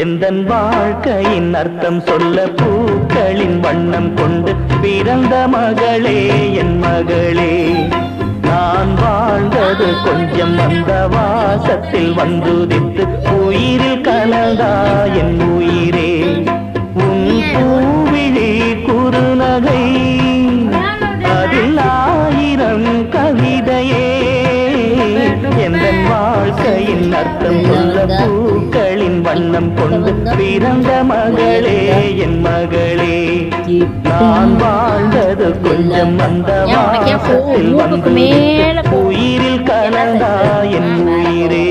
எந்தன் வாழ்க்கையின் அர்த்தம் சொல்ல பூக்களின் வண்ணம் கொண்டு பிறந்த மகளே என் மகளே. நான் வாழ்ந்தது கொஞ்சம் அந்த வாசத்தில் வந்துதித்து உயிரில் கலந்தா என் உயிரே. உன் பூவிழி குறுநகை அதில் 1000 கவிதையே. எந்தன் வாழ்க்கையின் அர்த்தம் சொல்ல பூக்களின் வண்ணம் கொண்டு பிறந்த மகளே என் மகளே. நான் வாழ்ந்தது கொஞ்சம் அந்த வாசத்தில் வந்து உயிரில் கலந்தா என் உயிரே.